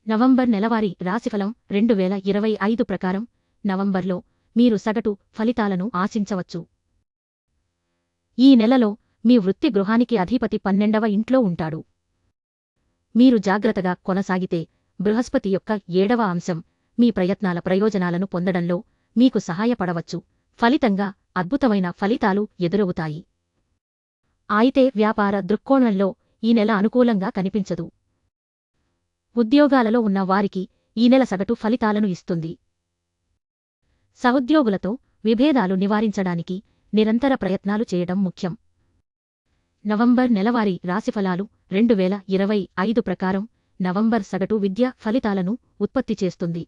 November నెలవారీ రాశిఫలం 2025 ప్రకారం నవంబర్లో మీరు సగటు ఫలితాలను ఆశించవచ్చు. ఈ నెలలో మీ వృత్తి గృహానికి అధిపతి 12వ ఇంట్లో ఉంటాడు. మీరు జాగ్రత్తగా కొనసాగితే బృహస్పతి యొక్క 7వ అంశం మీ ప్రయత్నాల ప్రయోజనాలను పొందడంలో మీకు సహాయపడవచ్చు. ఫలితంగా అద్భుతమైన ఫలితాలు ఎదురవుతాయి. అయితే వ్యాపార దృక్కోణంలో ఈ నెల అనుకూలంగా కనిపించదు. ఉద్యోగాలలో ఉన్న వారికి ఈ నెల సగటు ఫలితాలను ఇస్తుంది. సహోద్యోగులతో విభేదాలు నివారించడానికి నిరంతర ప్రయత్నాలు చేయడం ముఖ్యం. నవంబర్ నెలవారీ రాశిఫలాలు 2025 ప్రకారం నవంబర్ సగటు విద్యా ఫలితాలను ఉత్పత్తి చేస్తుంది.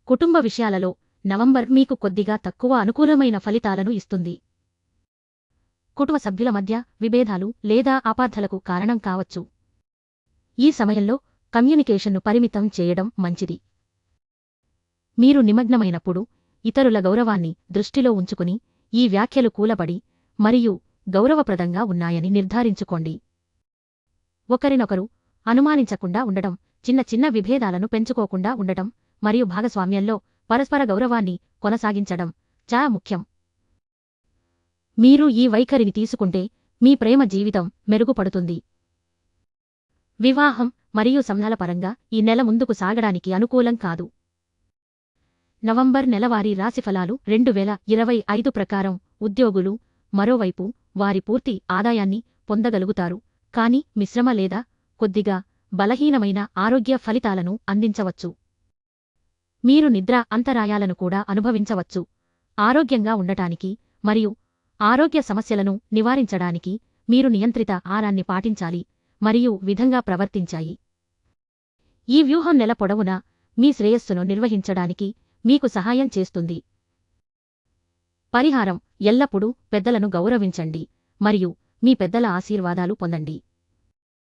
కుటుంబ విషయాలలో నవంబర్ మీకు కొద్దిగా తక్కువ అనుకూలమైన ఫలితాలను ఇస్తుంది. కుటుంబ సభ్యుల మధ్య విభేదాలు లేదా అపార్థలకు కారణం కావచ్చు. ఈ సమయంలో కమ్యూనికేషన్ను పరిమితం చేయడం మంచిది. మీరు నిమగ్నమైనప్పుడు ఇతరుల గౌరవాన్ని దృష్టిలో ఉంచుకుని ఈ వ్యాఖ్యలు కూలబడి మరియు గౌరవప్రదంగా ఉన్నాయని నిర్ధారించుకోండి. ఒకరినొకరు అనుమానించకుండా ఉండడం, చిన్న చిన్న విభేదాలను పెంచుకోకుండా ఉండటం మరియు భాగస్వామ్యంలో పరస్పర గౌరవాన్ని కొనసాగించడం చాలా ముఖ్యం. మీరు ఈ వైఖరిని తీసుకుంటే మీ ప్రేమ జీవితం మెరుగుపడుతుంది. వివాహం మరియు సంబంధాల పరంగా ఈ నెల ముందుకు సాగడానికి అనుకూలం కాదు. నవంబర్ నెలవారీ రాశిఫలాలు 2025 ప్రకారం ఉద్యోగులు మరోవైపు వారి పూర్తి ఆదాయాన్ని పొందగలుగుతారు, కానీ మిశ్రమ లేదా కొద్దిగా బలహీనమైన ఆరోగ్య ఫలితాలను అందించవచ్చు. మీరు నిద్ర అంతరాయాలను కూడా అనుభవించవచ్చు. ఆరోగ్యంగా ఉండటానికి మరియు ఆరోగ్య సమస్యలను నివారించడానికి మీరు నియంత్రిత ఆహారాన్ని పాటించాలి మరియు విధంగా ప్రవర్తించాయి. ఈ వ్యూహం నెల పొడవునా మీ శ్రేయస్సును నిర్వహించడానికి మీకు సహాయం చేస్తుంది. పరిహారం: ఎల్లప్పుడూ పెద్దలను గౌరవించండి మరియు మీ పెద్దల ఆశీర్వాదాలు పొందండి.